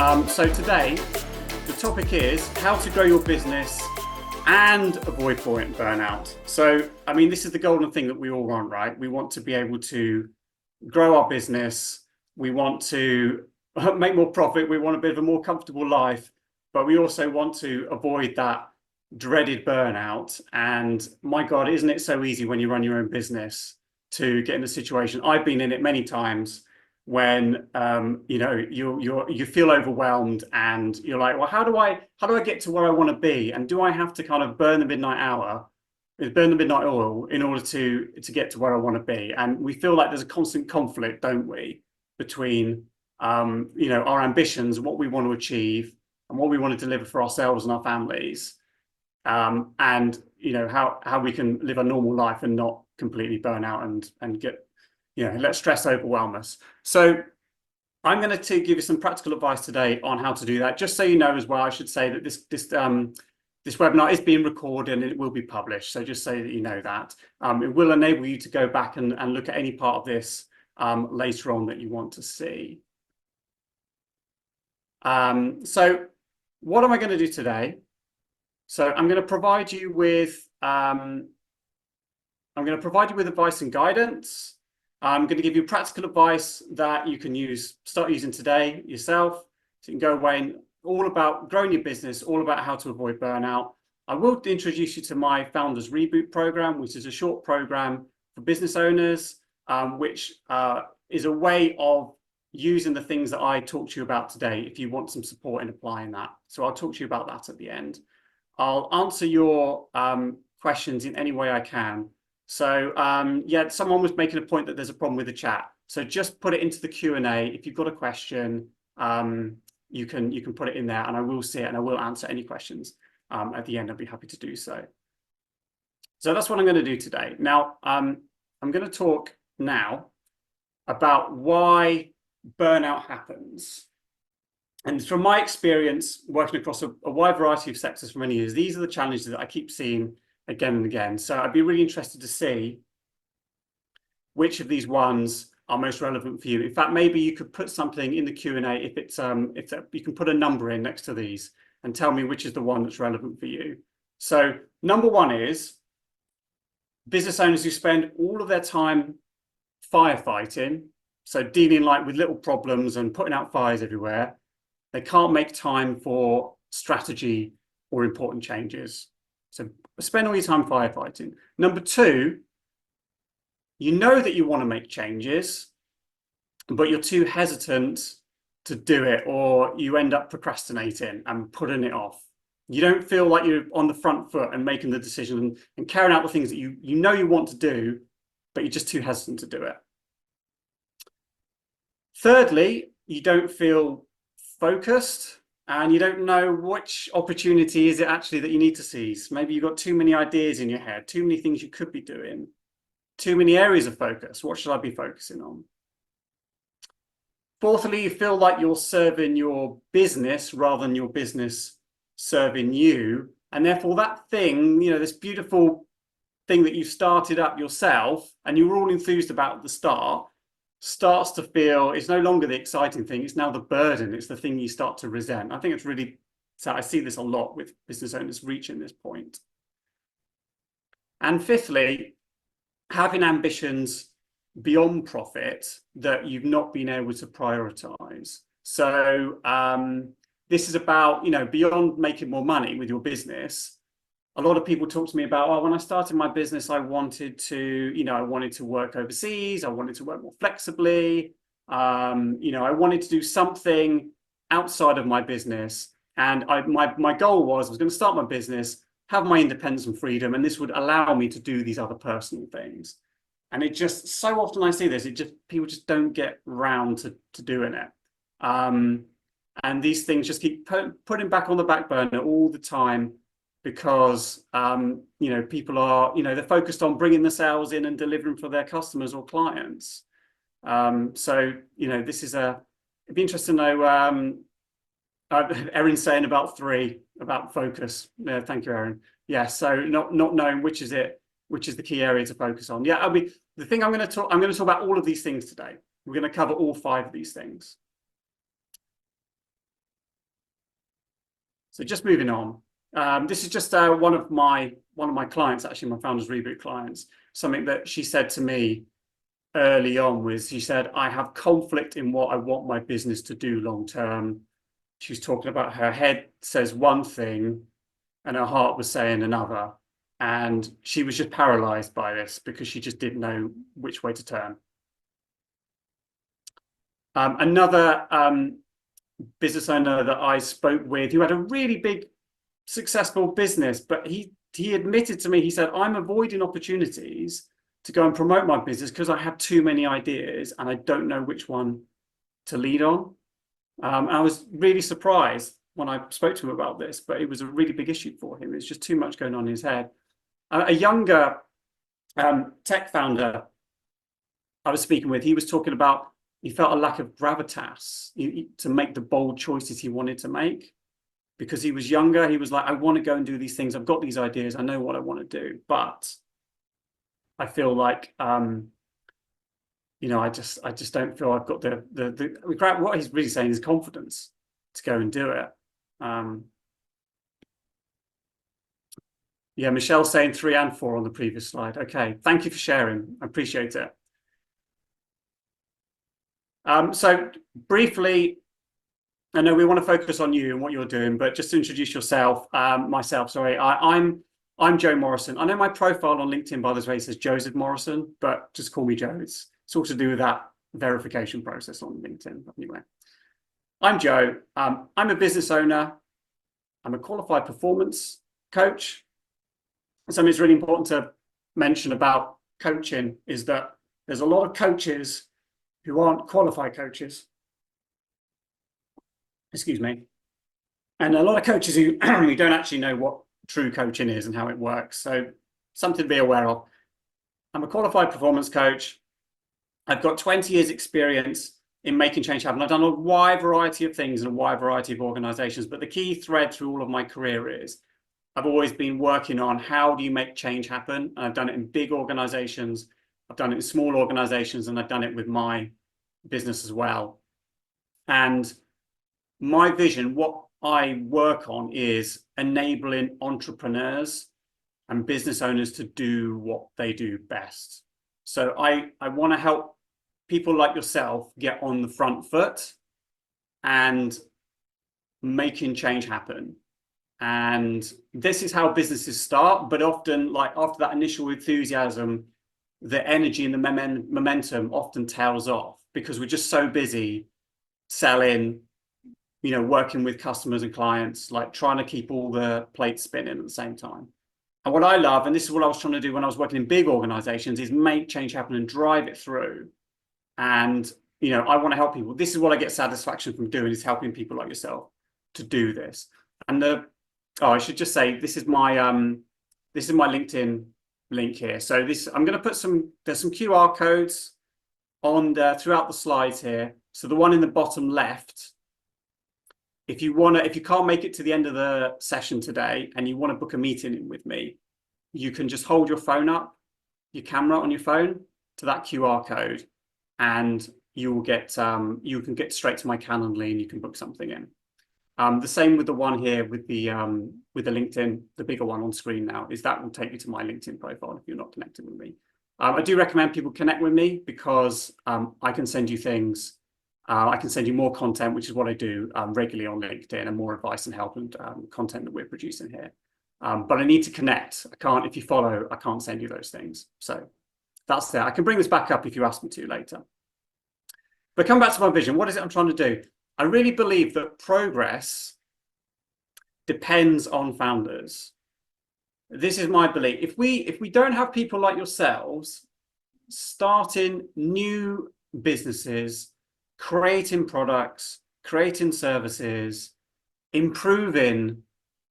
So today, the topic is how to grow your business and avoid burnout. So, I mean, this is the golden thing that we all want, right? We want to be able to grow our business. We want to make more profit. We want a bit of a more comfortable life, but we also want to avoid that dreaded burnout. And my God, isn't it so easy when you run your own business to get in a situation? I've been in it many times when you feel overwhelmed and you're like, well, how do I get to where I want to be, and do I have to kind of burn the midnight oil in order to get to where I want to be? And we feel like there's a constant conflict, don't we, between our ambitions, what we want to achieve, and what we want to deliver for ourselves and our families, and how we can live a normal life and not completely burn out and get let stress overwhelm us. So I'm going to give you some practical advice today on how to do that. Just so you know as well, I should say that this webinar is being recorded and it will be published. So just so that you know that. It will enable you to go back and look at any part of this later on that you want to see. So what am I going to do today? So I'm going to provide you with advice and guidance. I'm going to give you practical advice that you can start using today yourself. So you can go away and all about growing your business, all about how to avoid burnout. I will introduce you to my Founders Reboot program, which is a short program for business owners, which is a way of using the things that I talked to you about today if you want some support in applying that. So I'll talk to you about that at the end. I'll answer your questions in any way I can. So someone was making a point that there's a problem with the chat. So just put it into the Q&A. If you've got a question, you can put it in there and I will see it and I will answer any questions at the end. I'd be happy to do so. So that's what I'm going to do today. Now, I'm going to talk now about why burnout happens. And from my experience working across a wide variety of sectors for many years, these are the challenges that I keep seeing again and again. So I'd be really interested to see which of these ones are most relevant for you. In fact, maybe you could put something in the Q&A if you can put a number in next to these and tell me which is the one that's relevant for you. So number one is business owners who spend all of their time firefighting, so dealing with little problems and putting out fires everywhere. They can't make time for strategy or important changes. So spend all your time firefighting. Number two, you know that you want to make changes, but you're too hesitant to do it, or you end up procrastinating and putting it off. You don't feel like you're on the front foot and making the decision and carrying out the things that you know you want to do, but you're just too hesitant to do it. Thirdly, you don't feel focused and you don't know which opportunity is it actually that you need to seize. Maybe you've got too many ideas in your head, too many things you could be doing, too many areas of focus. What should I be focusing on? Fourthly, you feel like you're serving your business rather than your business serving you. And therefore that thing, this beautiful thing that you started up yourself and you were all enthused about at the start, starts to feel it's no longer the exciting thing, it's now the burden, it's the thing you start to resent. I think it's really, so I see this a lot with business owners reaching this point. And fifthly, having ambitions beyond profit that you've not been able to prioritize. So this is about, beyond making more money with your business. A lot of people talk to me about, oh, when I started my business, I wanted to work overseas. I wanted to work more flexibly. I wanted to do something outside of my business. And my goal was I was going to start my business, have my independence and freedom, and this would allow me to do these other personal things. And it just, so often I see this, people just don't get round to doing it. And these things just keep putting back on the back burner all the time, because people are they're focused on bringing the sales in and delivering for their customers or clients. So this is it'd be interesting to know. Erin's saying about focus. Yeah, thank you, Erin. Yeah, so not knowing which is the key area to focus on. Yeah, the thing I'm going to talk about all of these things today. We're going to cover all 5 of these things. So just moving on. This is just one of my clients, actually, my Founders Reboot clients. Something that she said to me early on was, she said, I have conflict in what I want my business to do long term. She was talking about her head says one thing and her heart was saying another. And she was just paralyzed by this because she just didn't know which way to turn. Another business owner that I spoke with who had a really big, successful business, but he admitted to me, he said, I'm avoiding opportunities to go and promote my business because I have too many ideas and I don't know which one to lead on. I was really surprised when I spoke to him about this, but it was a really big issue for him. It's just too much going on in his head. A younger tech founder I was speaking with, he was talking about he felt a lack of gravitas to make the bold choices he wanted to make. Because he was younger, he was like, I want to go and do these things. I've got these ideas. I know what I want to do. But I feel like, you know, I just don't feel I've got what he's really saying is confidence to go and do it. Yeah, Michelle's saying 3 and 4 on the previous slide. Okay, thank you for sharing. I appreciate it. So briefly, I know we want to focus on you and what you're doing, but just to introduce yourself, sorry, I'm Joe Morrison. I know my profile on LinkedIn, by the way, says Joseph Morrison, but just call me Joe. It's all to do with that verification process on LinkedIn. But anyway, I'm Joe. I'm a business owner. I'm a qualified performance coach. Something that's really important to mention about coaching is that there's a lot of coaches who aren't qualified coaches. Excuse me. And a lot of coaches who we don't actually know what true coaching is and how it works. So something to be aware of. I'm a qualified performance coach. I've got 20 years experience in making change happen. I've done a wide variety of things in a wide variety of organizations, but the key thread through all of my career is I've always been working on how do you make change happen? And I've done it in big organizations. I've done it in small organizations, and I've done it with my business as well. And my vision, what I work on, is enabling entrepreneurs and business owners to do what they do best. So I want to help people like yourself get on the front foot and making change happen. And this is how businesses start, but often, like after that initial enthusiasm, the energy and the momentum often tails off because we're just so busy selling, you know, working with customers and clients, like trying to keep all the plates spinning at the same time. And what I love, and this is what I was trying to do when I was working in big organizations, is make change happen and drive it through. And, you know, I want to help people. This is what I get satisfaction from doing, is helping people like yourself to do this. And I should just say, this is my LinkedIn link here. So I'm going to put there's some QR codes on throughout the slides here. So the one in the bottom left, if you can't make it to the end of the session today and you want to book a meeting in with me, you can just hold your phone up, your camera on your phone, to that QR code, and you will get you can get straight to my Calendly and you can book something in. The same with the one here with the LinkedIn, the bigger one on screen now, is that will take you to my LinkedIn profile if you're not connected with me. I do recommend people connect with me because I can send you things. I can send you more content, which is what I do regularly on LinkedIn, and more advice and help and content that we're producing here. But I need to connect. I can't, if you follow, I can't send you those things. So that's there. I can bring this back up if you ask me to later. But come back to my vision. What is it I'm trying to do? I really believe that progress depends on founders. This is my belief. If we don't have people like yourselves starting new businesses, creating products, creating services, improving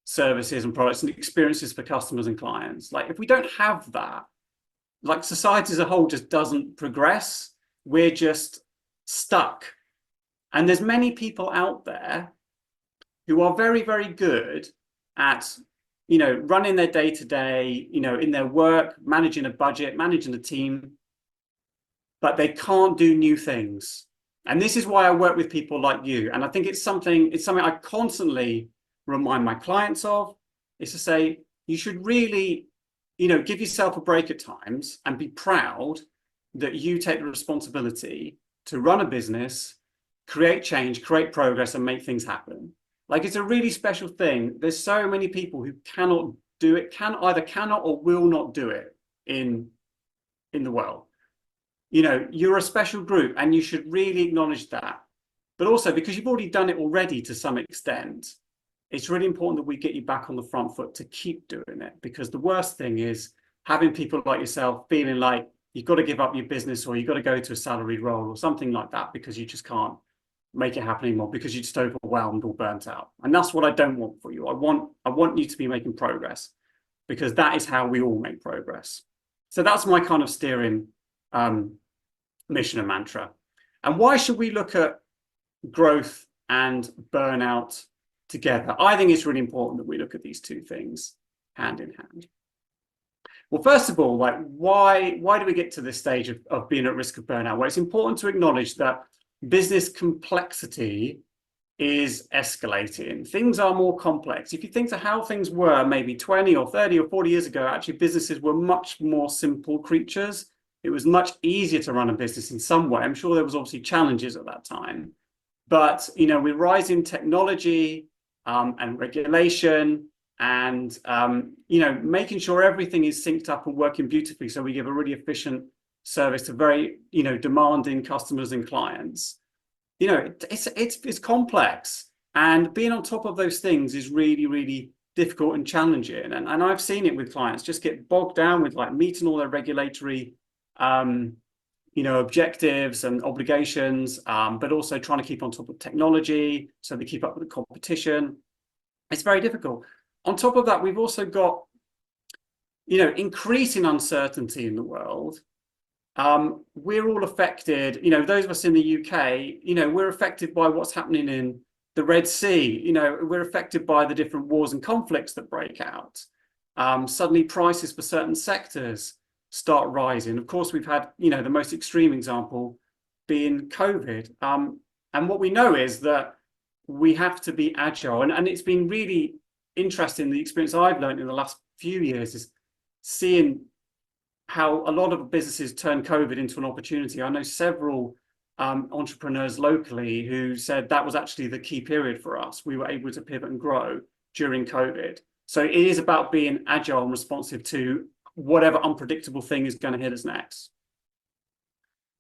services and products and experiences for customers and clients, like if we don't have that, like society as a whole just doesn't progress. We're just stuck. And there's many people out there who are very, very good at, you know, running their day-to-day, you know, in their work, managing a budget, managing a team, but they can't do new things. And this is why I work with people like you. And I think it's something I constantly remind my clients of, is to say, you should really, give yourself a break at times and be proud that you take the responsibility to run a business, create change, create progress, and make things happen. Like, it's a really special thing. There's so many people who cannot do it, either cannot or will not do it in the world. You're a special group, and you should really acknowledge that. But also, because you've already done it already to some extent, it's really important that we get you back on the front foot to keep doing it. Because the worst thing is having people like yourself feeling like you've got to give up your business, or you've got to go to a salary role or something like that because you just can't make it happen anymore, because you're just overwhelmed or burnt out. And that's what I don't want for you. I want you to be making progress, because that is how we all make progress. So that's my kind of steering mission and mantra. And why should we look at growth and burnout together? I think it's really important that we look at these two things hand in hand. Well, first of all, why do we get to this stage of being at risk of burnout? Well, it's important to acknowledge that business complexity is escalating. Things are more complex. If you think to how things were maybe 20 or 30 or 40 years ago, actually businesses were much more simple creatures. It was much easier to run a business in some way. I'm sure there was obviously challenges at that time. But, with rising technology and regulation and, making sure everything is synced up and working beautifully so we give a really efficient service to very, demanding customers and clients. It's complex, and being on top of those things is really, really difficult and challenging. And I've seen it with clients just get bogged down with meeting all their regulatory objectives and obligations, but also trying to keep on top of technology so they keep up with the competition. It's very difficult. On top of that, we've also got, increasing uncertainty in the world. We're all affected, those of us in the UK, we're affected by what's happening in the Red Sea. We're affected by the different wars and conflicts that break out. Suddenly prices for certain sectors start rising. Of course, we've had, the most extreme example being COVID. And what we know is that we have to be agile. And it's been really interesting. The experience I've learned in the last few years is seeing how a lot of businesses turn COVID into an opportunity. I know several entrepreneurs locally who said that was actually the key period for us. We were able to pivot and grow during COVID. So it is about being agile and responsive to whatever unpredictable thing is going to hit us next.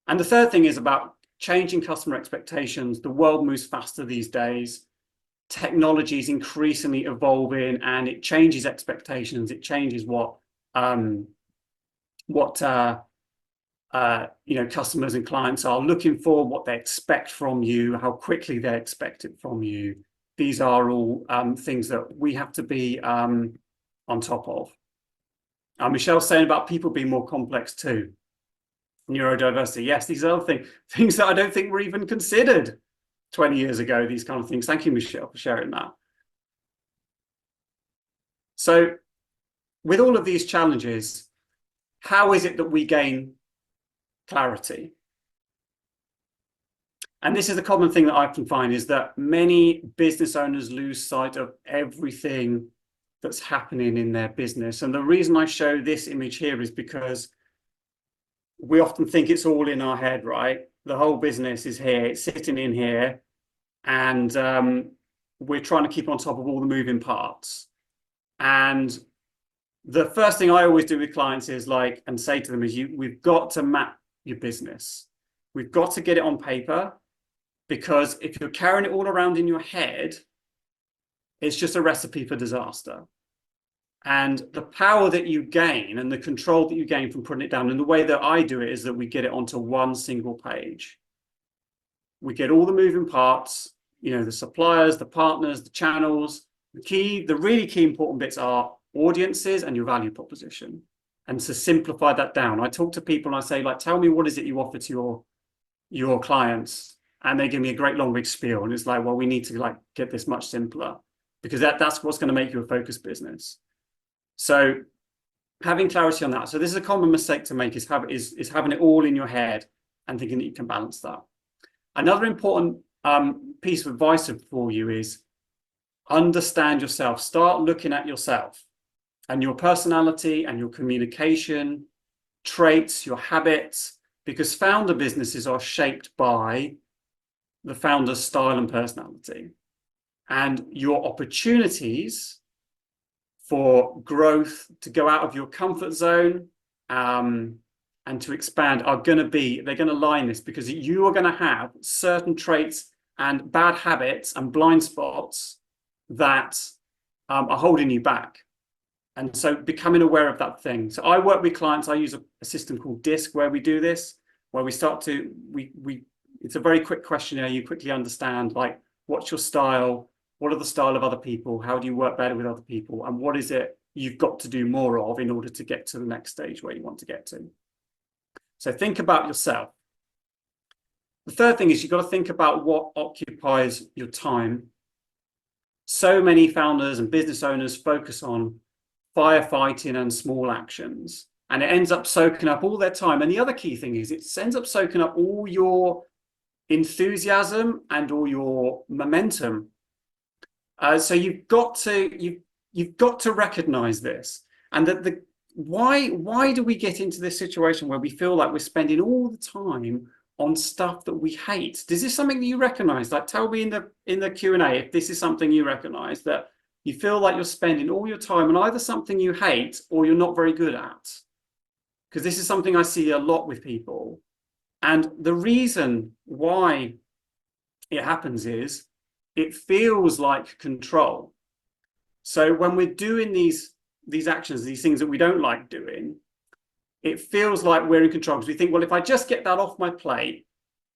And the third thing is about changing customer expectations. The world moves faster these days. Technology is increasingly evolving, and it changes expectations. It changes what customers and clients are looking for, what they expect from you, how quickly they expect it from you. These are all things that we have to be on top of. Michelle's saying about people being more complex too. Neurodiversity, yes, these are things that I don't think were even considered 20 years ago, these kind of things. Thank you, Michelle, for sharing that. So with all of these challenges, how is it that we gain clarity? And this is a common thing that I can find, is that many business owners lose sight of everything that's happening in their business. And the reason I show this image here is because we often think it's all in our head, right? The whole business is here, it's sitting in here, and we're trying to keep on top of all the moving parts. And the first thing I always do with clients is and say to them is, we've got to map your business. We've got to get it on paper, because if you're carrying it all around in your head, it's just a recipe for disaster. And the power that you gain and the control that you gain from putting it down, and the way that I do it is that we get it onto one single page. We get all the moving parts, the suppliers, the partners, the channels. The really key important bits are audiences and your value proposition. And to simplify that down, I talk to people and I say, tell me, what is it you offer to your clients? And they give me a great long big spiel. And it's well, we need to get this much simpler, because that's what's going to make you a focused business. So having clarity on that. So this is a common mistake to make, is having it all in your head and thinking that you can balance that. Another important piece of advice for you is, understand yourself. Start looking at yourself and your personality and your communication traits, your habits, because founder businesses are shaped by the founder's style and personality. And your opportunities for growth, to go out of your comfort zone, and to expand are going to be, they're going to lie in this, because you are going to have certain traits and bad habits and blind spots that are holding you back. And so becoming aware of that thing. So I work with clients, I use a system called DISC where we do this, where we start to, it's a very quick questionnaire. You quickly understand, like, what's your style? What are the style of other people? How do you work better with other people? And what is it you've got to do more of in order to get to the next stage where you want to get to? So think about yourself. The third thing is you've got to think about what occupies your time. So many founders and business owners focus on firefighting and small actions, and it ends up soaking up all their time. And the other key thing is it ends up soaking up all your enthusiasm and all your momentum. So you've got to recognize this, and that why do we get into this situation where we feel like we're spending all the time on stuff that we hate? Is this something that you recognize? Like, tell me in the Q&A if this is something you recognize, that you feel like you're spending all your time on either something you hate or you're not very good at. Because this is something I see a lot with people. And the reason why it happens is it feels like control. So when we're doing these actions, these things that we don't like doing, it feels like we're in control, because we think, well, if I just get that off my plate,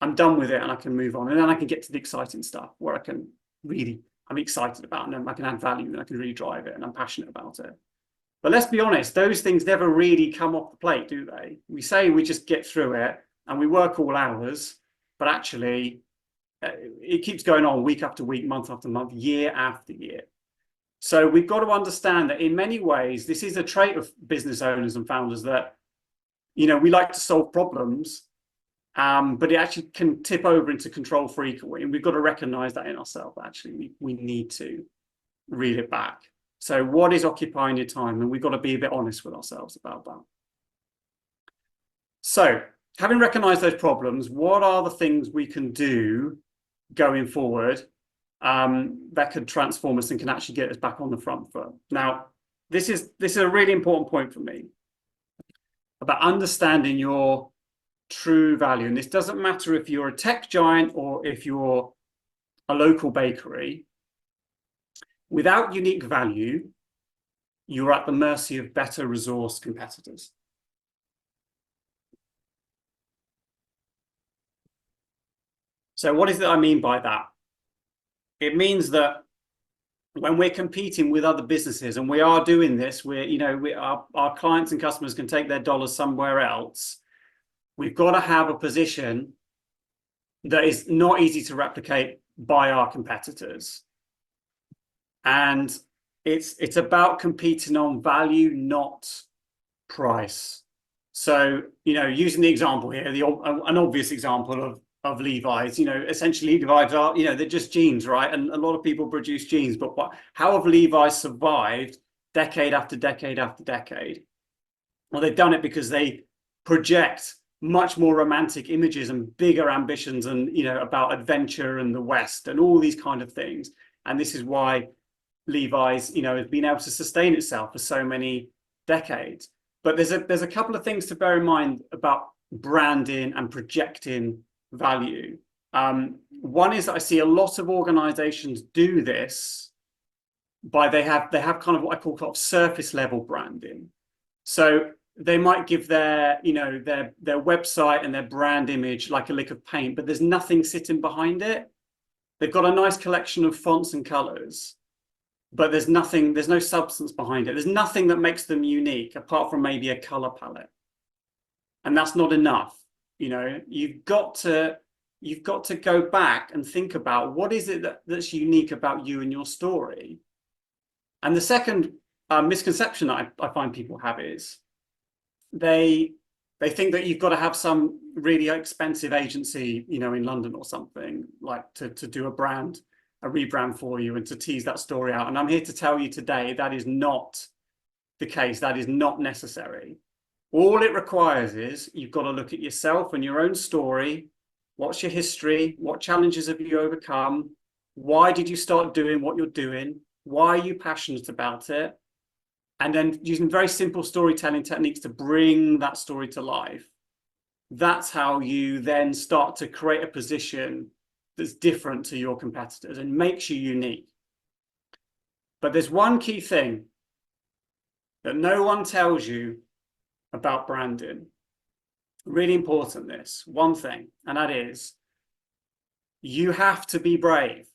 I'm done with it and I can move on. And then I can get to the exciting stuff where I'm excited about it, and I can add value and I can really drive it and I'm passionate about it. But let's be honest, those things never really come off the plate, do they? We say we just get through it and we work all hours, but actually it keeps going on week after week, month after month, year after year. So we've got to understand that in many ways, this is a trait of business owners and founders, that, we like to solve problems, but it actually can tip over into control freakery. And we've got to recognize that in ourselves. Actually, we need to reel it back. So what is occupying your time? And we've got to be a bit honest with ourselves about that. So having recognized those problems, what are the things we can do going forward that could transform us and can actually get us back on the front foot? Now, this is a really important point for me, about understanding your true value. And this doesn't matter if you're a tech giant or if you're a local bakery. Without unique value, you're at the mercy of better resourced competitors. So what is it I mean by that? It means that when we're competing with other businesses, and we are doing this, our clients and customers can take their dollars somewhere else. We've got to have a position that is not easy to replicate by our competitors. And it's about competing on value, not price. So, using the example here, an obvious example of Levi's, essentially Levi's are, they're just jeans, right? And a lot of people produce jeans, but how have Levi's survived decade after decade after decade? Well, they've done it because they project much more romantic images and bigger ambitions, and about adventure and the West and all these kind of things. And this is why Levi's has been able to sustain itself for so many decades. But there's a couple of things to bear in mind about branding and projecting value. One is that I see a lot of organizations do this by they have kind of what I call surface level branding. So they might give their website and their brand image like a lick of paint, but there's nothing sitting behind it. They've got a nice collection of fonts and colors, but there's no substance behind it. There's nothing that makes them unique apart from maybe a color palette. And that's not enough. You've got to go back and think about what is it that's unique about you and your story. And the second misconception that I find people have is they think that you've got to have some really expensive agency, in London or something, like to do a brand a rebrand for you and to tease that story out. And I'm here to tell you today that is not the case. That is not necessary. All it requires is you've got to look at yourself and your own story. What's your history? What challenges have you overcome? Why did you start doing what you're doing? Why are you passionate about it? And then using very simple storytelling techniques to bring that story to life. That's how you then start to create a position that's different to your competitors and makes you unique. But there's one key thing that no one tells you about branding. Really important, this one thing, and that is you have to be brave.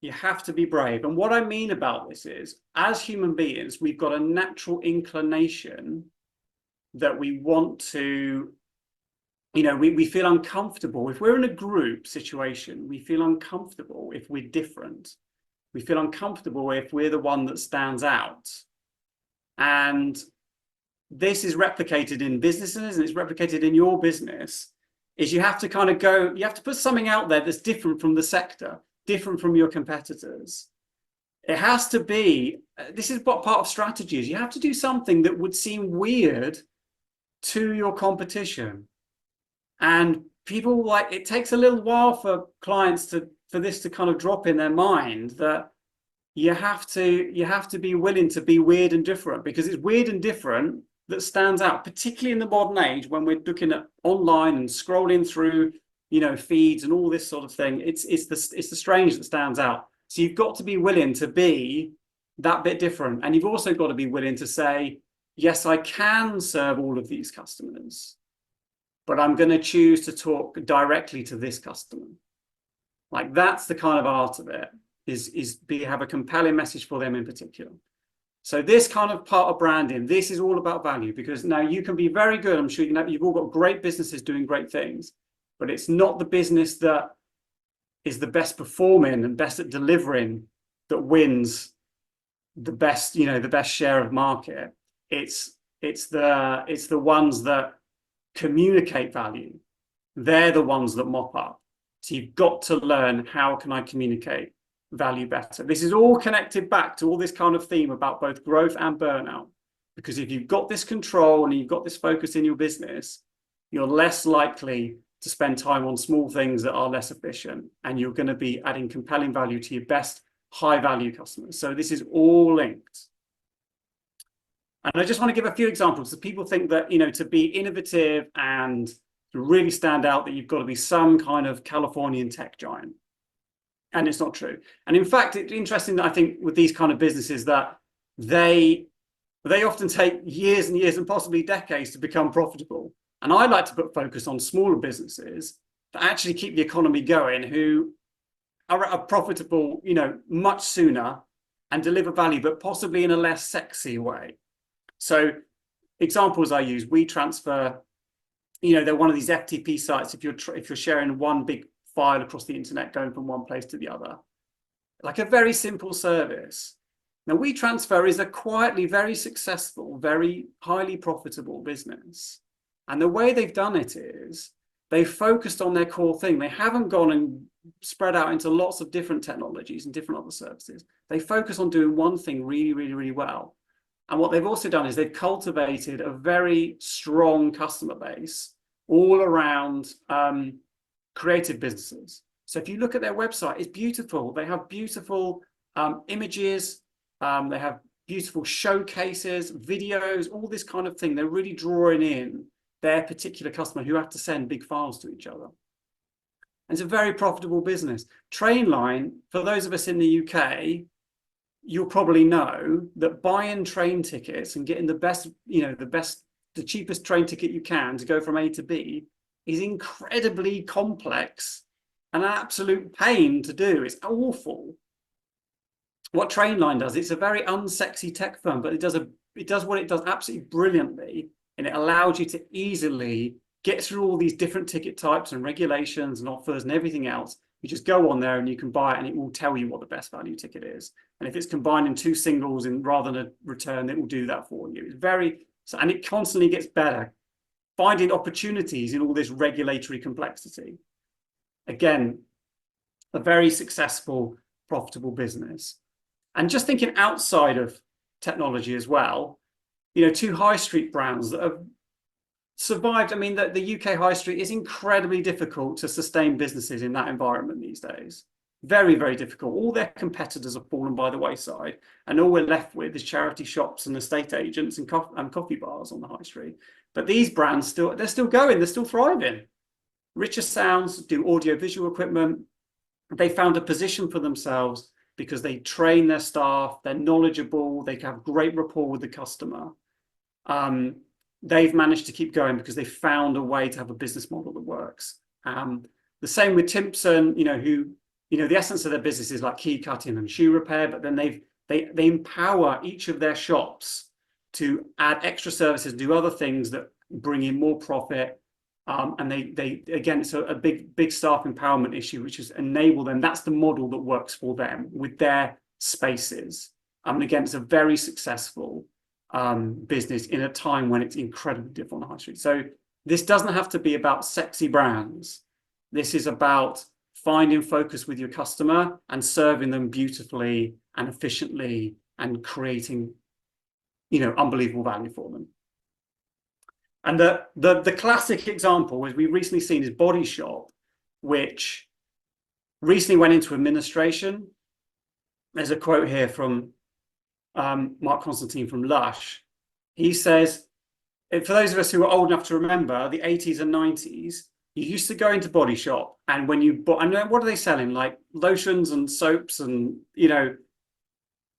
You have to be brave. And what I mean about this is, as human beings, we've got a natural inclination that we want to, we feel uncomfortable. If we're in a group situation, we feel uncomfortable if we're different. We feel uncomfortable if we're the one that stands out. And this is replicated in businesses, and it's replicated in your business, is you have to kind of you have to put something out there that's different from the sector, different from your competitors. It has to be, this is what part of strategy is, you have to do something that would seem weird to your competition. And people it takes a little while for clients for this to kind of drop in their mind that you have to be willing to be weird and different, because it's weird and different that stands out, particularly in the modern age when we're looking at online and scrolling through, feeds and all this sort of thing. It's the strange that stands out. So you've got to be willing to be that bit different. And you've also got to be willing to say, yes, I can serve all of these customers, but I'm going to choose to talk directly to this customer. Like, that's the kind of art of it, have a compelling message for them in particular. So this kind of part of branding, this is all about value, because now you can be very good. I'm sure you've all got great businesses doing great things, but it's not the business that is the best performing and best at delivering that wins the best, the best share of market. It's the ones that communicate value. They're the ones that mop up. So you've got to learn, how can I communicate value better? This is all connected back to all this kind of theme about both growth and burnout, because if you've got this control and you've got this focus in your business, you're less likely to spend time on small things that are less efficient, and you're going to be adding compelling value to your best high value customers. So this is all linked. And I just want to give a few examples. So people think that, to be innovative and to really stand out, that you've got to be some kind of Californian tech giant. And it's not true. And in fact, it's interesting that I think with these kind of businesses that they often take years and years and possibly decades to become profitable. And I like to put focus on smaller businesses that actually keep the economy going, who are profitable, much sooner and deliver value, but possibly in a less sexy way. So examples I use, WeTransfer, they're one of these FTP sites. If you're sharing one big file across the internet going from one place to the other, like a very simple service. Now, WeTransfer is a quietly very successful, very highly profitable business. And the way they've done it is they've focused on their core thing. They haven't gone and spread out into lots of different technologies and different other services. They focus on doing one thing really, really, really well. And what they've also done is they've cultivated a very strong customer base all around creative businesses. So if you look at their website, it's beautiful. They have beautiful images. They have beautiful showcases, videos, all this kind of thing. They're really drawing in their particular customer who have to send big files to each other. And it's a very profitable business. Trainline, for those of us in the UK, you'll probably know that buying train tickets and getting the cheapest train ticket you can to go from A to B is incredibly complex and an absolute pain to do. It's awful. What Trainline does, it's a very unsexy tech firm, but it does what it does absolutely brilliantly, and it allows you to easily get through all these different ticket types and regulations and offers and everything else. You just go on there and you can buy it, and it will tell you what the best value ticket is. And if it's combining two singles rather than a return, it will do that for you. And it constantly gets better, finding opportunities in all this regulatory complexity. Again, a very successful, profitable business. And just thinking outside of technology as well, you know, two high street brands that have survived. I mean, the UK high street is incredibly difficult to sustain businesses in that environment these days. Very, very difficult. All their competitors have fallen by the wayside, and all we're left with is charity shops and estate agents and coffee bars on the high street. But these brands they're still going, they're still thriving. Richer Sounds do audio-visual equipment. They found a position for themselves because they train their staff, they're knowledgeable, they have great rapport with the customer. They've managed to keep going because they found a way to have a business model that works. The same with Timpson, you know, who, you know, the essence of their business is like key cutting and shoe repair, but then they empower each of their shops to add extra services, do other things that bring in more profit. And they again, it's a big staff empowerment issue, which is enable them. That's the model that works for them with their spaces. And again, it's a very successful business in a time when it's incredibly difficult on the high street. So this doesn't have to be about sexy brands. This is about finding focus with your customer and serving them beautifully and efficiently and creating, you know, unbelievable value for them. And the classic example, as we've recently seen, is Body Shop, which recently went into administration. There's a quote here from Mark Constantine from Lush. He says, for those of us who are old enough to remember the 80s and 90s, you used to go into Body Shop, and when you bought, and what are they selling? Like lotions and soaps and, you know,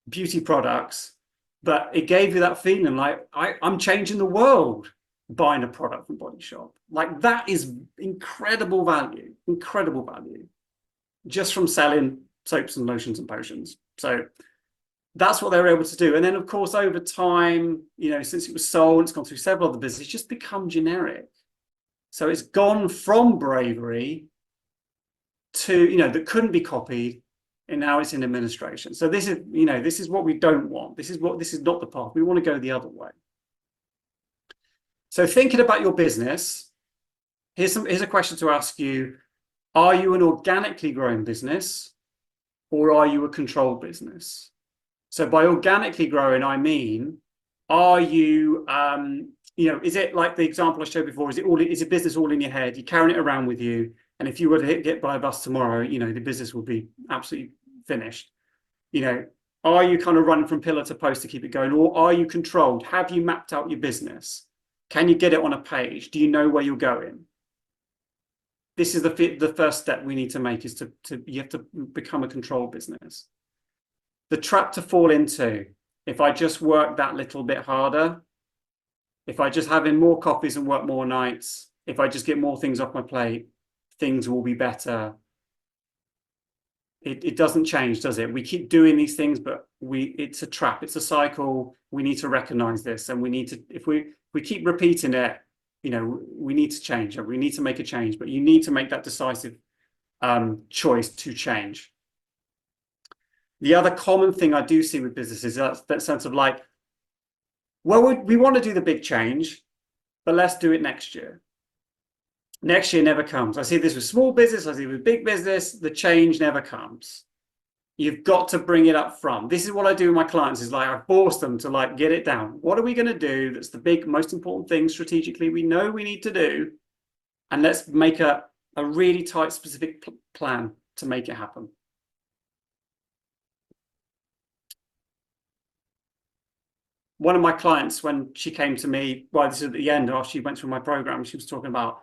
beauty products. But it gave you that feeling like, I'm changing the world buying a product from Body Shop. Like, that is incredible value just from selling soaps and lotions and potions. So that's what they were able to do. And then, of course, over time, you know, since it was sold, it's gone through several other businesses, it's just become generic. So it's gone from bravery to, you know, that couldn't be copied, and now it's in administration. So this is, you know, this is what we don't want. This is not the path. We want to go the other way. So thinking about your business, here's a question to ask you. Are you an organically growing business, or are you a controlled business? So by organically growing, I mean, are you, you know, is it like the example I showed before? Is it business all in your head? You're carrying it around with you, and if you were to get hit by a bus tomorrow, you know, the business will be absolutely finished. You know, are you kind of running from pillar to post to keep it going, or are you controlled? Have you mapped out your business? Can you get it on a page? Do you know where you're going? This is the first step we need to make, is you have to become a controlled business. The trap to fall into, if I just work that little bit harder, if I just have in more coffees and work more nights, if I just get more things off my plate, things will be better. It doesn't change, does it? We keep doing these things, but it's a trap, it's a cycle. We need to recognize this, and we need to, if we keep repeating it, you know, we need to change it. We need to make a change, but you need to make that decisive choice to change. The other common thing I do see with businesses is that sense of like, well, we want to do the big change, but let's do it next year. Next year never comes. I see this with small business, I see it with big business, the change never comes. You've got to bring it up front. This is what I do with my clients, is like, I force them to like get it down. What are we going to do? That's the big, most important thing strategically we know we need to do. And let's make a really tight, specific plan to make it happen. One of my clients, when she came to me, well, this is at the end, after she went through my program, she was talking about,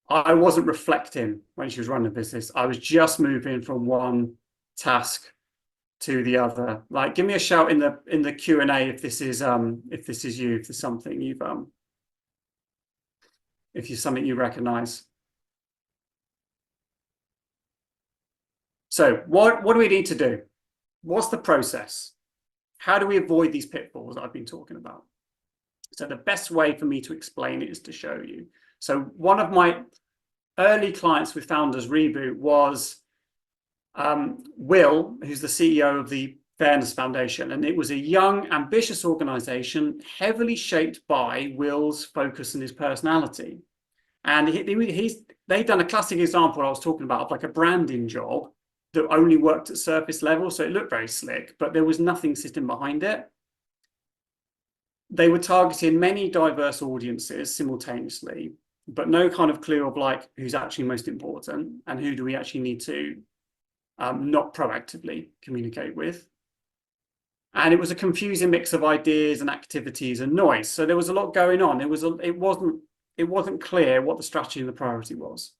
I wasn't reflecting when she was running a business. I was just moving from one task to the other. Like, give me a shout in the Q&A if this is you, if there's something you've if you're something you recognize. So what do we need to do? What's the process? How do we avoid these pitfalls I've been talking about? So the best way for me to explain it is to show you. So one of my early clients with Founders Reboot was Will, who's the CEO of the Fairness Foundation. And it was a young, ambitious organization, heavily shaped by Will's focus and his personality. And they'd done a classic example I was talking about of like a branding job that only worked at surface level. So it looked very slick, but there was nothing sitting behind it. They were targeting many diverse audiences simultaneously, but no kind of clue of like who's actually most important and who do we actually need to not proactively communicate with. And it was a confusing mix of ideas and activities and noise. So there was a lot going on. It wasn't clear what the strategy and the priority was.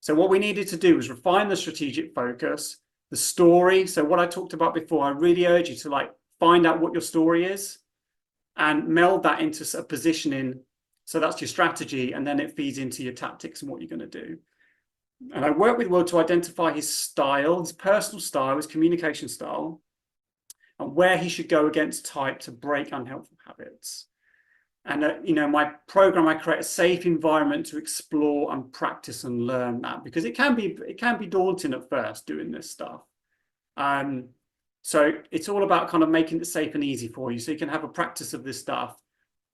So what we needed to do was refine the strategic focus, the story. So what I talked about before, I really urge you to like find out what your story is and meld that into a positioning. So that's your strategy, and then it feeds into your tactics and what you're going to do. And I worked with Will to identify his style, his personal style, his communication style, and where he should go against type to break unhelpful habits. And my program, I create a safe environment to explore and practice and learn that, because it can be daunting at first doing this stuff. So it's all about kind of making it safe and easy for you, so you can have a practice of this stuff,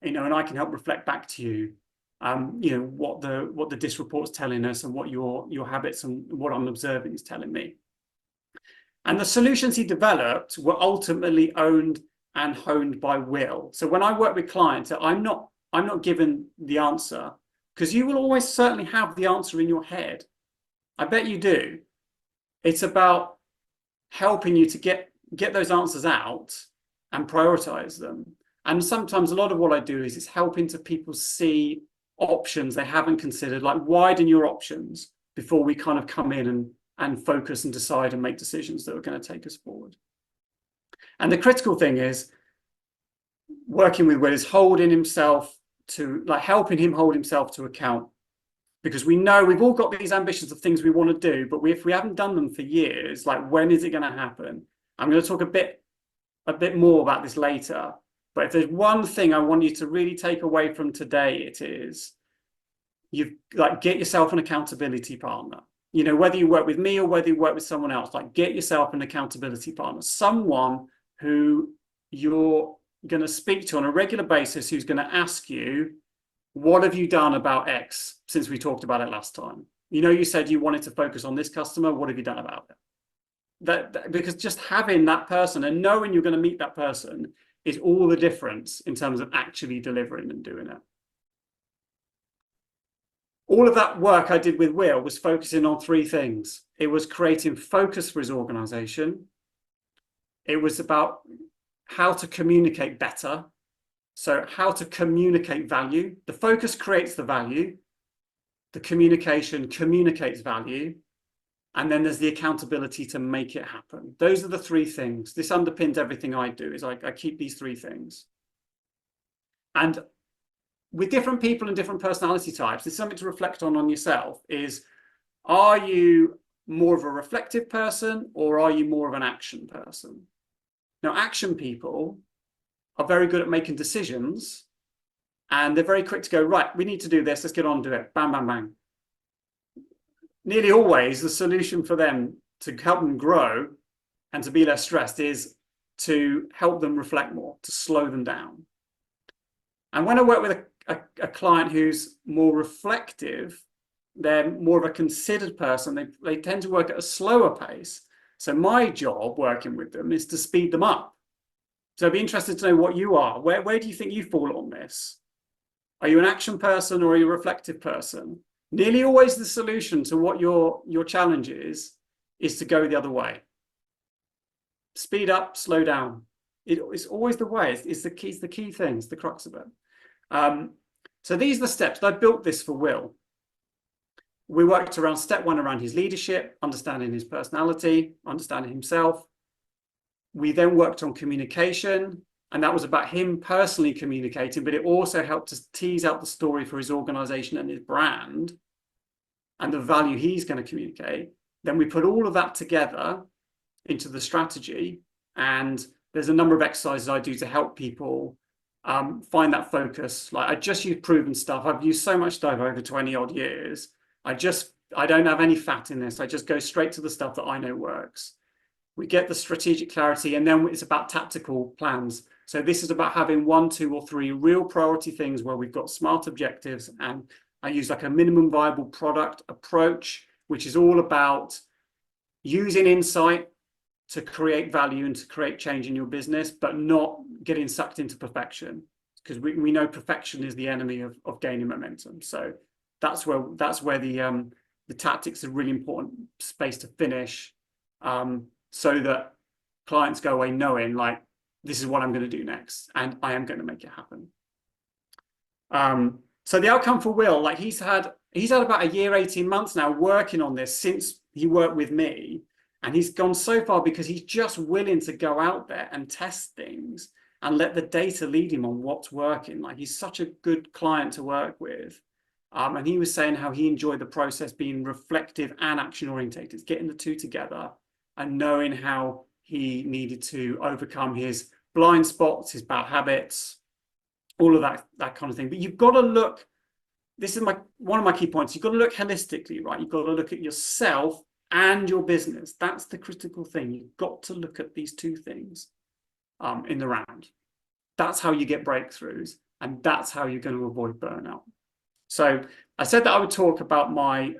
and I can help reflect back to you, what the DIS report's telling us and what your habits and what I'm observing is telling me. And the solutions he developed were ultimately owned and honed by Will. So when I work with clients, I'm not given the answer, because you will always certainly have the answer in your head. I bet you do. It's about helping you to get those answers out and prioritize them. And sometimes a lot of what I do is it's helping to people see options they haven't considered, like widen your options before we kind of come in and focus and decide and make decisions that are going to take us forward. And the critical thing is working with Will is holding himself to, like helping him hold himself to account, because we know we've all got these ambitions of things we want to do, but if we haven't done them for years, like when is it going to happen? I'm going to talk a bit more about this later, but if there's one thing I want you to really take away from today, it is get yourself an accountability partner. Whether you work with me or whether you work with someone else, like get yourself an accountability partner, someone who you're going to speak to on a regular basis, who's going to ask you, what have you done about X since we talked about it last time? You said you wanted to focus on this customer. What have you done about it? Because just having that person and knowing you're going to meet that person is all the difference in terms of actually delivering and doing it. All of that work I did with Will was focusing on three things. It was creating focus for his organization. It was about how to communicate better. So how to communicate value. The focus creates the value. The communication communicates value. And then there's the accountability to make it happen. Those are the three things. This underpins everything I do, is I keep these three things. And with different people and different personality types, there's something to reflect on yourself, is, are you more of a reflective person or are you more of an action person? Now, action people are very good at making decisions, and they're very quick to go, right, we need to do this, let's get on and do it, bang, bang, bang. Nearly always the solution for them to help them grow and to be less stressed is to help them reflect more, to slow them down. And when I work with a client who's more reflective, they're more of a considered person, they tend to work at a slower pace. So my job working with them is to speed them up. So I'd be interested to know what you are. Where do you think you fall on this? Are you an action person or are you a reflective person? Nearly always the solution to what your challenge is to go the other way. Speed up, slow down. It's always the way. It's the key things, the crux of it. So these are the steps. I built this for Will. We worked around step one, around his leadership, understanding his personality, understanding himself. We then worked on communication, and that was about him personally communicating, but it also helped us tease out the story for his organization and his brand and the value he's going to communicate. Then we put all of that together into the strategy, and there's a number of exercises I do to help people find that focus. Like, I just use proven stuff. I've used so much stuff over 20 odd years. I don't have any fat in this. I just go straight to the stuff that I know works. We get the strategic clarity, and then it's about tactical plans. So this is about having 1, 2, or 3 real priority things where we've got smart objectives and I use like a minimum viable product approach, which is all about using insight to create value and to create change in your business, but not getting sucked into perfection, because we know perfection is the enemy of gaining momentum. So that's where the tactics are really important space to finish, so that clients go away knowing like, this is what I'm going to do next, and I am going to make it happen. So the outcome for Will, like he's had about a year, 18 months now working on this since he worked with me. And he's gone so far because he's just willing to go out there and test things and let the data lead him on what's working. Like, he's such a good client to work with. And he was saying how he enjoyed the process being reflective and action orientated, getting the two together and knowing how he needed to overcome his blind spots, his bad habits, all of that kind of thing. But you've got to look, this is one of my key points, you've got to look holistically, right? You've got to look at yourself and your business. That's the critical thing. You've got to look at these two things in the round. That's how you get breakthroughs, and that's how you're going to avoid burnout. So I said that I would talk about my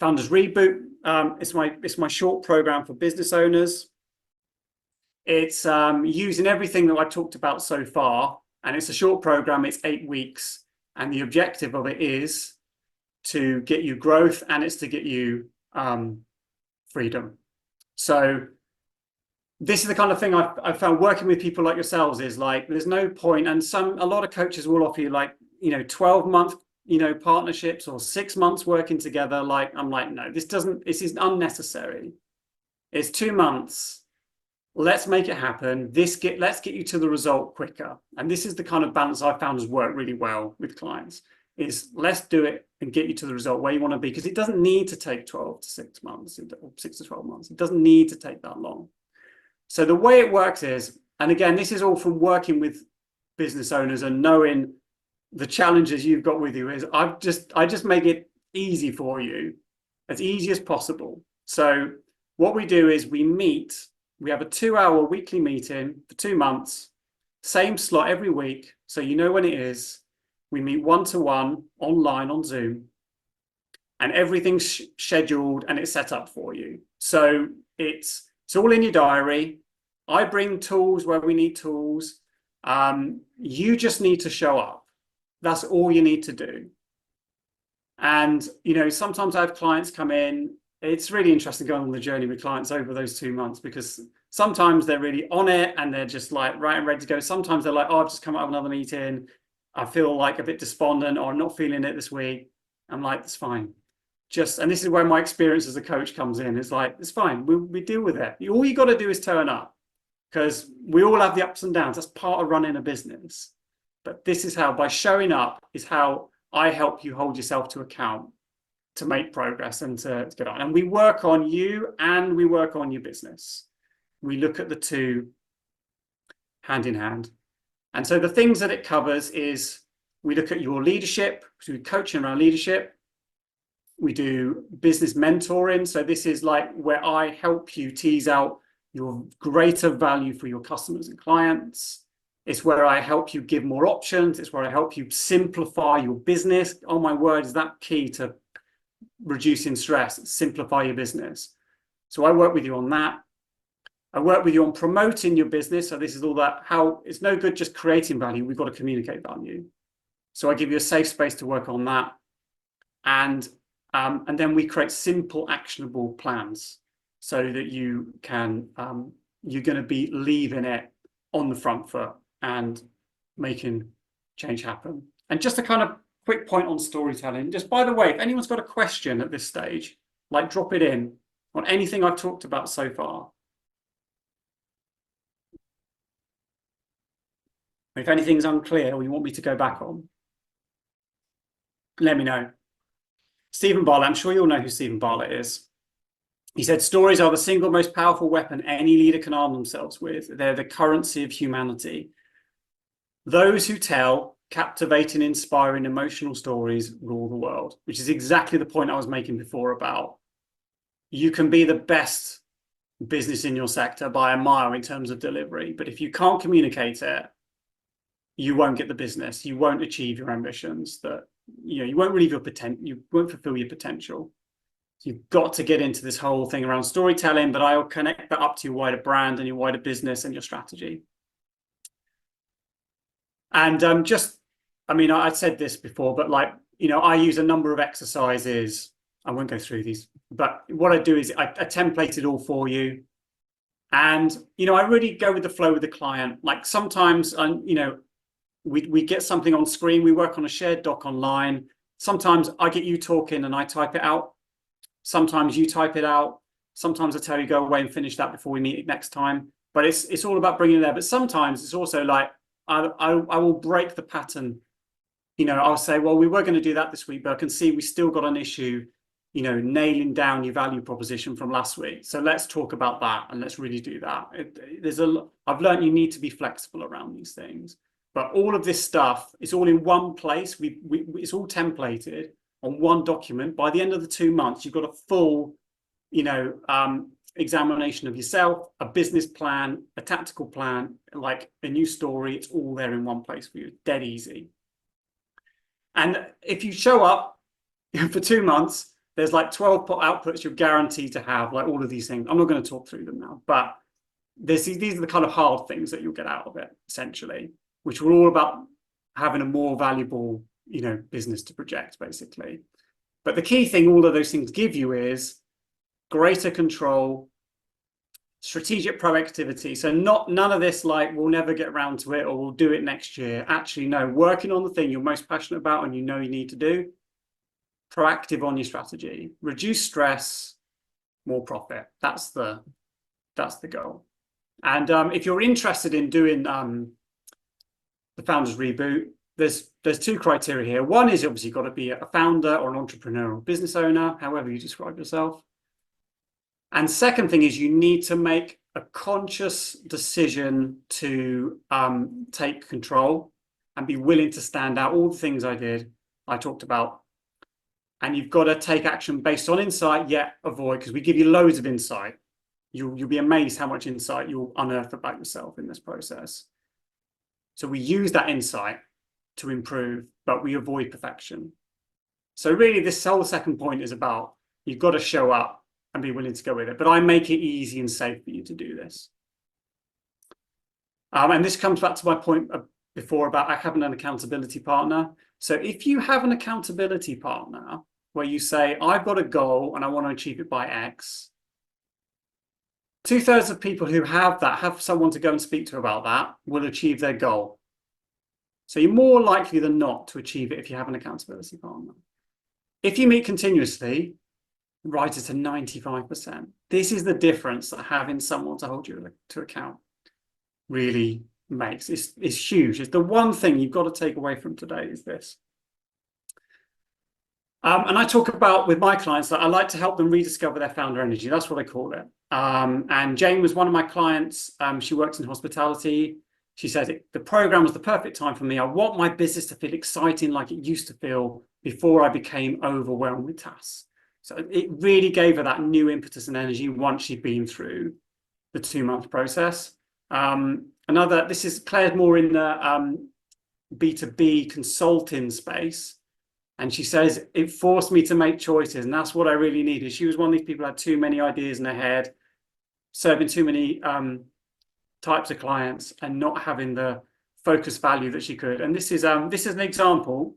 Founders Reboot. It's my short program for business owners. It's using everything that I've talked about so far, and it's a short program. It's 8 weeks, and the objective of it is to get you growth, and it's to get you freedom. So this is the kind of thing I've found working with people like yourselves is like, there's no point, and a lot of coaches will offer you like, 12-month, partnerships or 6 months working together. Like, I'm like, no, this is unnecessary. It's 2 months. Let's make it happen. Let's get you to the result quicker. And this is the kind of balance I've found has worked really well with clients. Is let's do it and get you to the result where you want to be, because it doesn't need to take 12 to 6 months or 6 to 12 months. It doesn't need to take that long. So the way it works is, and again, this is all from working with business owners and knowing the challenges you've got with you, is I just make it easy for you, as easy as possible. So what we do is we have a 2-hour weekly meeting for 2 months, same slot every week. So you know when it is. We meet one-to-one online on Zoom, and everything's scheduled and it's set up for you. So it's all in your diary. I bring tools where we need tools. You just need to show up. That's all you need to do. And, sometimes I have clients come in. It's really interesting going on the journey with clients over those 2 months, because sometimes they're really on it and they're just like right and ready to go. Sometimes they're like, oh, I've just come out of another meeting. I feel like a bit despondent, or I'm not feeling it this week. I'm like, it's fine. And this is where my experience as a coach comes in. It's like, it's fine. We deal with it. All you got to do is turn up, because we all have the ups and downs. That's part of running a business. But this is how, by showing up, is how I help you hold yourself to account to make progress and to get on. And we work on you and we work on your business. We look at the two hand in hand. And so the things that it covers is, we look at your leadership, so we coaching around leadership. We do business mentoring. So this is like where I help you tease out your greater value for your customers and clients. It's where I help you give more options. It's where I help you simplify your business. Oh my word, is that key to reducing stress? Simplify your business. So I work with you on that. I work with you on promoting your business. So this is all that, how it's no good just creating value. We've got to communicate value. So I give you a safe space to work on that. And then we create simple, actionable plans so that you can, you're going to be leaving it on the front foot and making change happen. And just a kind of quick point on storytelling. Just by the way, if anyone's got a question at this stage, like drop it in on anything I've talked about so far. If anything's unclear or you want me to go back on, let me know. Stephen Bartlett, I'm sure you'll know who Stephen Bartlett is. He said, stories are the single most powerful weapon any leader can arm themselves with. They're the currency of humanity. Those who tell captivating, inspiring, emotional stories rule the world, which is exactly the point I was making before about you can be the best business in your sector by a mile in terms of delivery. But if you can't communicate it, you won't get the business. You won't achieve your ambitions that you won't relieve your potential, you won't fulfill your potential. So you've got to get into this whole thing around storytelling, but I'll connect that up to your wider brand and your wider business and your strategy. And I'd said this before, but I use a number of exercises. I won't go through these, but what I do is I template it all for you. And, I really go with the flow with the client. Like sometimes, we get something on screen, we work on a shared doc online. Sometimes I get you talking and I type it out. Sometimes you type it out. Sometimes I tell you go away and finish that before we meet next time. But it's all about bringing it there. But sometimes it's also like, I will break the pattern. I'll say, well, we were going to do that this week, but I can see we still got an issue, nailing down your value proposition from last week. So let's talk about that and let's really do that. I've learned you need to be flexible around these things. But all of this stuff is all in one place. It's all templated on one document. By the end of the 2 months, you've got a full, examination of yourself, a business plan, a tactical plan, like a new story. It's all there in one place for you. Dead easy. And if you show up for 2 months, there's like 12 outputs you're guaranteed to have, like all of these things. I'm not going to talk through them now, but these are the kind of hard things that you'll get out of it, essentially, which were all about having a more valuable, business to project, basically. But the key thing all of those things give you is greater control, strategic proactivity. So none of this like we'll never get around to it or we'll do it next year. Actually, no, working on the thing you're most passionate about and you need to do. Proactive on your strategy, reduce stress, more profit. That's the goal. And if you're interested in doing the Founders Reboot, there's 2 criteria here. One is obviously got to be a founder or an entrepreneurial business owner, however you describe yourself. And second thing is you need to make a conscious decision to take control and be willing to stand out. All the things I talked about. And you've got to take action based on insight, yet avoid, because we give you loads of insight. You'll be amazed how much insight you'll unearth about yourself in this process. So we use that insight to improve, but we avoid perfection. So really this whole second point is about, you've got to show up and be willing to go with it. But I make it easy and safe for you to do this. And this comes back to my point before about having an accountability partner. So if you have an accountability partner where you say, I've got a goal and I want to achieve it by X, 2/3 of people who have someone to go and speak to about that, will achieve their goal. So you're more likely than not to achieve it if you have an accountability partner. If you meet continuously, rise it to 95%. This is the difference that having someone to hold you to account really makes. It's huge. It's the one thing you've got to take away from today is this. And I talk about with my clients that I like to help them rediscover their founder energy. That's what I call it. And Jane was one of my clients. She works in hospitality. She said, the program was the perfect time for me. I want my business to feel exciting like it used to feel before I became overwhelmed with tasks. So it really gave her that new impetus and energy once she'd been through the 2-month process. This is Claire's more in the B2B consulting space. And she says, it forced me to make choices. And that's what I really needed. She was one of these people who had too many ideas in her head, serving too many types of clients and not having the focus value that she could. And this is an example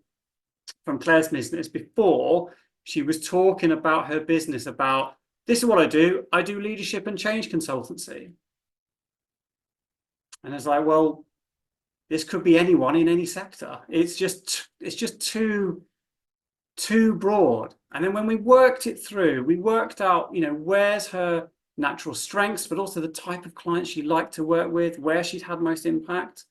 from Claire's business. Before, she was talking about her business about, this is what I do leadership and change consultancy. And it's like, well, this could be anyone in any sector. It's just too broad. And then when we worked it through, we worked out, where's her natural strengths, but also the type of clients she liked to work with, where she'd had most impact.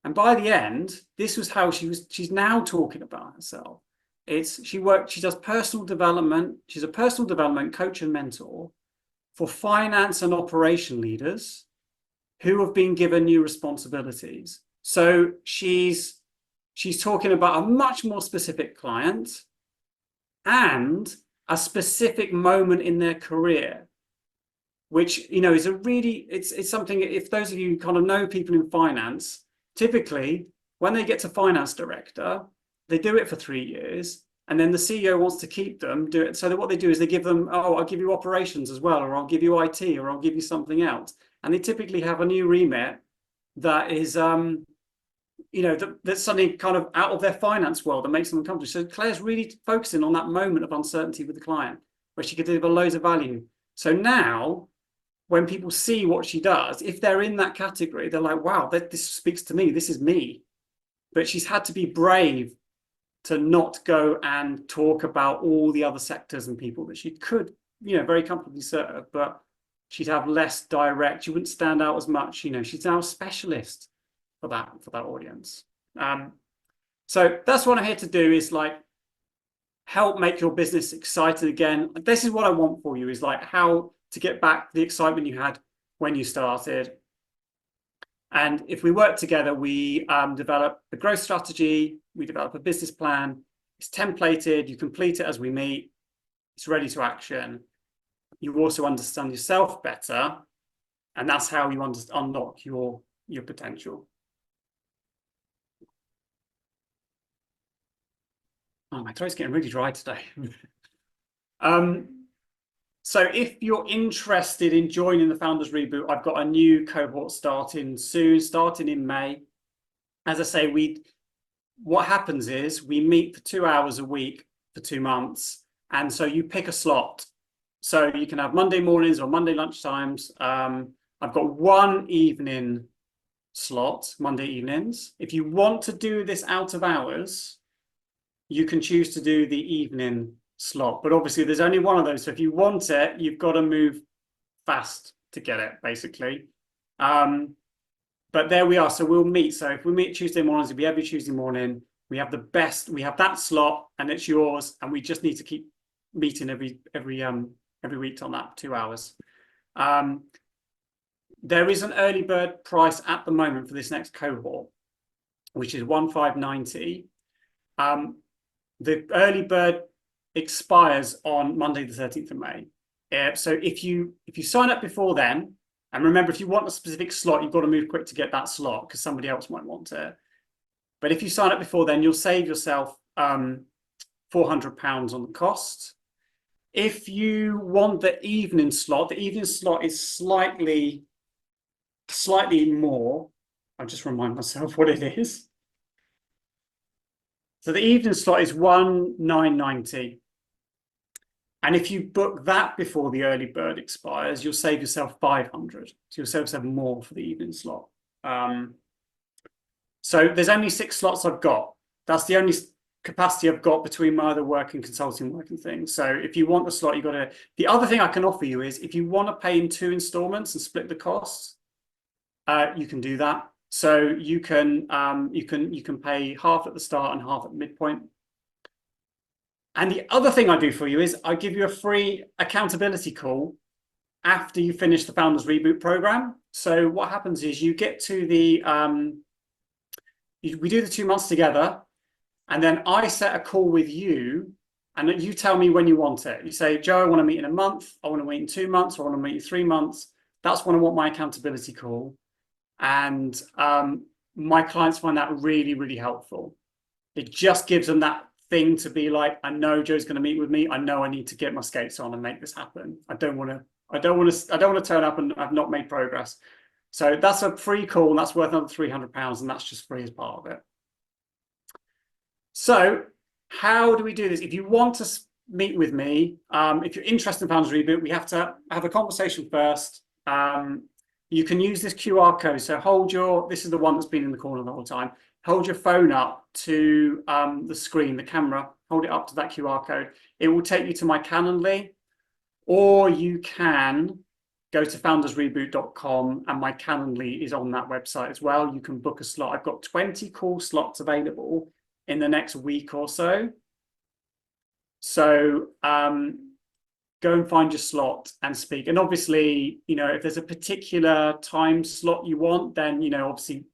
And by the end, this was how she's now talking about herself. She does personal development. She's a personal development coach and mentor for finance and operation leaders who have been given new responsibilities. So she's talking about a much more specific client and a specific moment in their career, which, is it's something, if those of you kind of know people in finance, typically when they get to finance director, they do it for 3 years, and then the CEO wants to keep them, do it. So that what they do is they give them, oh, I'll give you operations as well, or I'll give you IT, or I'll give you something else. And they typically have a new remit that is, that's suddenly kind of out of their finance world and makes them uncomfortable. So Claire's really focusing on that moment of uncertainty with the client, where she could deliver loads of value. So now, when people see what she does, if they're in that category, they're like, wow, this speaks to me. This is me. But she's had to be brave to not go and talk about all the other sectors and people that she could, very comfortably serve, but she'd have less direct. She wouldn't stand out as much. She's now a specialist for that audience. So that's what I'm here to do, is like help make your business exciting again. This is what I want for you, is like how to get back the excitement you had when you started. And if we work together, we develop a growth strategy, we develop a business plan. It's templated, you complete it as we meet, it's ready to action. You also understand yourself better, and that's how you unlock your potential. Oh, my throat's getting really dry today. So if you're interested in joining the Founders Reboot, I've got a new cohort starting soon, starting in May. As I say, what happens is we meet for 2 hours a week for 2 months. And so you pick a slot. So you can have Monday mornings or Monday lunchtimes. I've got one evening slot, Monday evenings. If you want to do this out of hours, you can choose to do the evening slot, but obviously there's only one of those. So if you want it, you've got to move fast to get it, basically. But there we are. So we'll meet. So if we meet Tuesday mornings, it'll be every Tuesday morning. We have we have that slot, and it's yours. And we just need to keep meeting every week on that 2 hours. There is an early bird price at the moment for this next cohort, which is 1590. The early bird expires on Monday the 13th of May. So if you sign up before then, and remember, if you want a specific slot, you've got to move quick to get that slot because somebody else might want it. But if you sign up before then, you'll save yourself £400 on the cost. If you want the evening slot is slightly more. I'll just remind myself what it is. So the evening slot is 1990. And if you book that before the early bird expires, you'll save yourself 500. So you'll save yourself more for the evening slot. So there's only 6 slots I've got. That's the only capacity I've got between my other work and consulting work and things. So if you want the slot, you've got to. The other thing I can offer you is if you want to pay in 2 installments and split the costs, you can do that. So you can pay half at the start and half at the midpoint. And the other thing I do for you is I give you a free accountability call after you finish the Founders Reboot program. So what happens is you get to the, we do the 2 months together, and then I set a call with you, and you tell me when you want it. You say, Joe, I want to meet in a month, I want to meet in 2 months, I want to meet in 3 months. That's when I want my accountability call. And my clients find that really, really helpful. It just gives them that thing to be like, I know Joe's going to meet with me. I know I need to get my skates on and make this happen. I don't want to turn up and I've not made progress. So that's a free call, and that's worth another £300, and that's just free as part of it. So how do we do this? If you want to meet with me, if you're interested in Founders Reboot, we have to have a conversation first. You can use this QR code. So this is the one that's been in the corner the whole time. Hold your phone up to the screen, the camera, hold it up to that QR code. It will take you to my Calendly, or you can go to foundersreboot.com, and my Calendly is on that website as well. You can book a slot. I've got 20 call slots available in the next week or so. So go and find your slot and speak. And obviously, if there's a particular time slot you want, then, obviously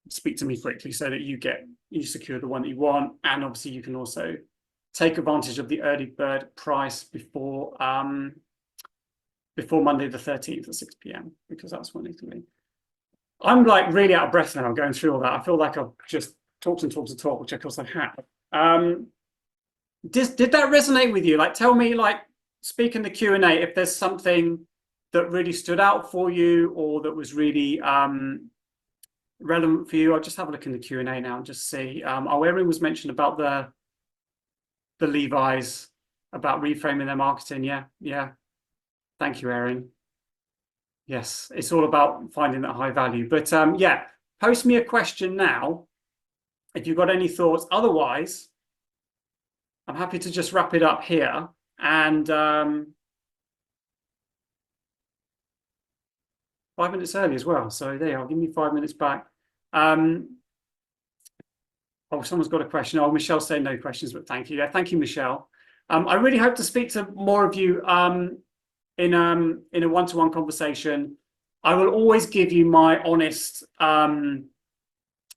speak to me quickly so that you secure the one that you want. And obviously you can also take advantage of the early bird price before Monday the 13th at 6 p.m. because that's when it's going to be. I'm like really out of breath now going through all that. I feel like I've just talked and talked and talked, which of course I have. Did that resonate with you? Like, tell me, like, speak in the Q&A if there's something that really stood out for you or that was really relevant for you. I'll just have a look in the Q&A now and just see. Erin was mentioned about the Levi's, about reframing their marketing. Yeah. Thank you, Erin. Yes, it's all about finding that high value. But yeah, post me a question now if you've got any thoughts. Otherwise, I'm happy to just wrap it up here. And 5 minutes early as well. So there you are. Give me 5 minutes back. Oh, someone's got a question. Oh, Michelle's saying no questions, but thank you. Yeah, thank you, Michelle. I really hope to speak to more of you in a one-to-one conversation. I will always give you my honest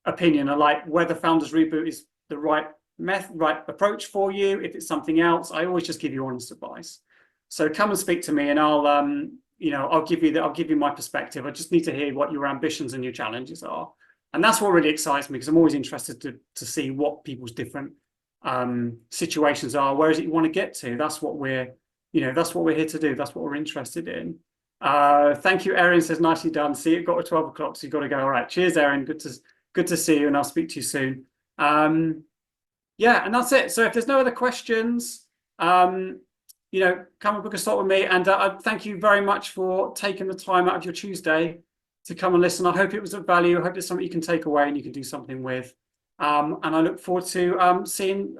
opinion on like whether Founders Reboot is the right approach for you. If it's something else, I always just give you honest advice. So come and speak to me, and I'll give you my perspective. I just need to hear what your ambitions and your challenges are, and that's what really excites me, because I'm always interested to see what people's different situations are. Where is it you want to get to? That's what we're here to do. That's what we're interested in. Thank you, Erin says, nicely done. See, it got to 12 o'clock, so you've got to go. All right, cheers, Erin. Good to see you, and I'll speak to you soon. Yeah, and that's it. So if there's no other questions, come and book a slot with me. And thank you very much for taking the time out of your Tuesday to come and listen. I hope it was of value. I hope it's something you can take away and you can do something with. And I look forward to seeing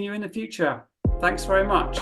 you in the future. Thanks very much.